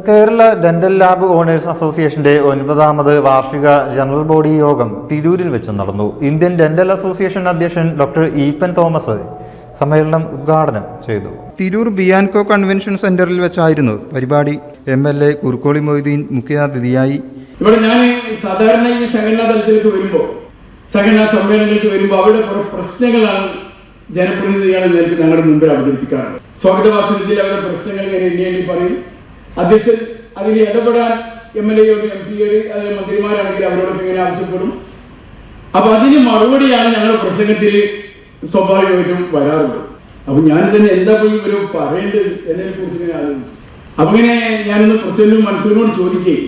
Kerala dental lab owners അസോസിയേഷന്റെ 9ാമത് വാർഷിക general body യോഗം തിരൂരിൽ വെച്ച് നടന്നു. ഇന്ത്യൻ ഡെന്റൽ അസോസിയേഷൻ അധ്യക്ഷൻ ഡോക്ടർ ഈപ്പൻ തോമസ് സമ്മേളനം ഉദ്ഘാടനം ചെയ്തു. തിരൂർ ബിയാൻകോ കൺവെൻഷൻ സെന്ററിൽ വെച്ചായിരുന്നു പരിപാടി. MLA കുറുക്കോളി മൊയ്തീൻ മുഖ്യാതിഥിയായി. ഇവിടെ ഞാൻ സാധാരണ ഈ സംഘടനാ തലത്തിലേക്ക് വരുമ്പോൾ, സംഘടനാ സമ്മേളനങ്ങൾക്ക് വരുമ്പോൾ അവിടെ കുറെ പ്രശ്നങ്ങളാണ് ജനപ്രതിനിധികളെ നേരിട്ട് ഞങ്ങളുടെ മുമ്പിൽ അവതരിപ്പിക്കാറുള്ളത്. സ്വാഗത ഭാഷണത്തിൽ അവരുടെ പ്രശ്നങ്ങൾ എണ്ണി പറയും. അധ്യക്ഷൻ അതിൽ ഇടപെടാൻ MLA-യോട് MP-യോട് മന്ത്രിമാരാണെങ്കിൽ അവരോടൊക്കെ ഇങ്ങനെ ആവശ്യപ്പെടും. അപ്പൊ അതിന് മറുപടിയാണ് ഞങ്ങളുടെ പ്രസംഗത്തിൽ സ്വാഭാവികമായിട്ടും വരാറുള്ളത്. അപ്പൊ ഞാൻ തന്നെ എന്താ പോയി ഒരു പറയേണ്ടത് എന്നതിനെ കുറിച്ച് ഇങ്ങനെ ആലോചിച്ചു. അപ്പൊ ഇങ്ങനെ ഞാനൊന്ന് പ്രസിഡന്റും മൻസൂറിനോട് ചോദിക്കുകയും,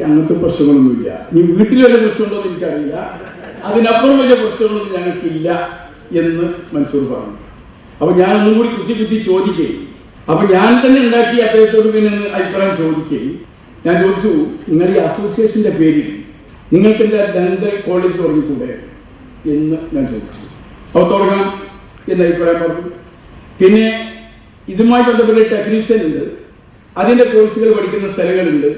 അങ്ങനത്തെ പ്രശ്നങ്ങളൊന്നുമില്ല, നീ വീട്ടിൽ വല്ല പ്രശ്നമുണ്ടോ എന്ന് എനിക്കറിയില്ല, അതിനപ്പുറം വലിയ പ്രശ്നങ്ങളൊന്നും ഞങ്ങൾക്കില്ല എന്ന് മൻസൂർ പറഞ്ഞു. അപ്പൊ ഞാൻ ഒന്നും കൂടി കുത്തി ചോദിക്കുകയും, അപ്പൊ ഞാൻ തന്നെ ഉണ്ടാക്കി അദ്ദേഹത്തോട് പിന്നെ അഭിപ്രായം ചോദിക്കുകയും, ഞാൻ ചോദിച്ചു, നിങ്ങൾ ഈ അസോസിയേഷന്റെ പേരിൽ നിങ്ങൾക്ക് എൻ്റെ ഡെന്റൽ കോളേജ് തുടങ്ങിക്കൂടെ എന്ന് ഞാൻ ചോദിച്ചു. അപ്പോൾ തുടങ്ങാം എന്ന് അഭിപ്രായം പറഞ്ഞു. പിന്നെ ഇതുമായി ബന്ധപ്പെട്ട ടെക്നീഷ്യൻ ഉണ്ട്, അതിന്റെ കോഴ്സുകൾ പഠിക്കുന്ന സ്ഥലങ്ങളുണ്ട്,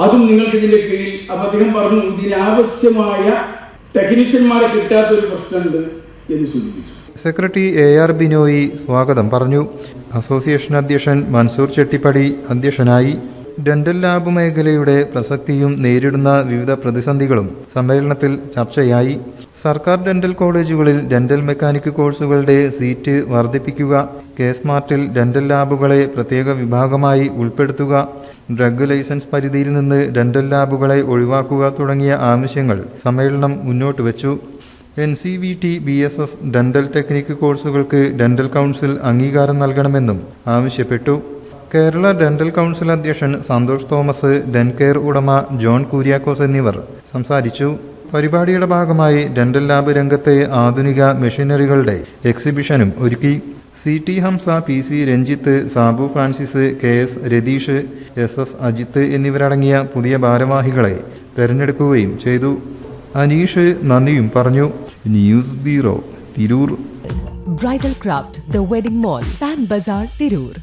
അതും നിങ്ങൾക്ക് ഇതിന്റെ കീഴിൽ. അപ്പൊ അദ്ദേഹം പറഞ്ഞു, ഇതിനാവശ്യമായ ടെക്നീഷ്യന്മാരെ കിട്ടാത്തൊരു പ്രശ്നമുണ്ട് എന്ന് സൂചിപ്പിച്ചു. സെക്രട്ടറി AR ബിനോയി സ്വാഗതം പറഞ്ഞു. അസോസിയേഷൻ അധ്യക്ഷൻ മൻസൂർ ചെട്ടിപ്പടി അധ്യക്ഷനായി. ഡെന്റൽ ലാബ് മേഖലയുടെ പ്രസക്തിയും നേരിടുന്ന വിവിധ പ്രതിസന്ധികളും സമ്മേളനത്തിൽ ചർച്ചയായി. സർക്കാർ ഡെന്റൽ കോളേജുകളിൽ ഡെന്റൽ മെക്കാനിക് കോഴ്സുകളുടെ സീറ്റ് വർദ്ധിപ്പിക്കുക, K-സ്മാർട്ടിൽ ഡെന്റൽ ലാബുകളെ പ്രത്യേക വിഭാഗമായി ഉൾപ്പെടുത്തുക, ഡ്രഗ് ലൈസൻസ് പരിധിയിൽ നിന്ന് ഡെന്റൽ ലാബുകളെ ഒഴിവാക്കുക തുടങ്ങിയ ആവശ്യങ്ങൾ സമ്മേളനം മുന്നോട്ട് വച്ചു. NCVT BSS ഡെന്റൽ ടെക്നിക്ക് കോഴ്സുകൾക്ക് ഡെന്റൽ കൗൺസിൽ അംഗീകാരം നൽകണമെന്നും ആവശ്യപ്പെട്ടു. കേരള ഡെന്റൽ കൗൺസിൽ അധ്യക്ഷൻ സന്തോഷ് തോമസ്, ഡെൻകെയർ ഉടമ ജോൺ കുര്യാക്കോസ് എന്നിവർ സംസാരിച്ചു. പരിപാടിയുടെ ഭാഗമായി ഡെന്റൽ ലാബ് രംഗത്തെ ആധുനിക മെഷീനറികളുടെ എക്സിബിഷനും ഒരുക്കി. CT Hamsa, PC Ranjith, Sabu Francis, KS Ratheesh, SS Ajith എന്നിവരടങ്ങിയ പുതിയ ഭാരവാഹികളെ തെരഞ്ഞെടുക്കുകയും ചെയ്തു. അനീഷ് നന്ദിയും പറഞ്ഞു. News bureau, Tirur. Bridal craft, the wedding mall, pan bazaar, Tirur.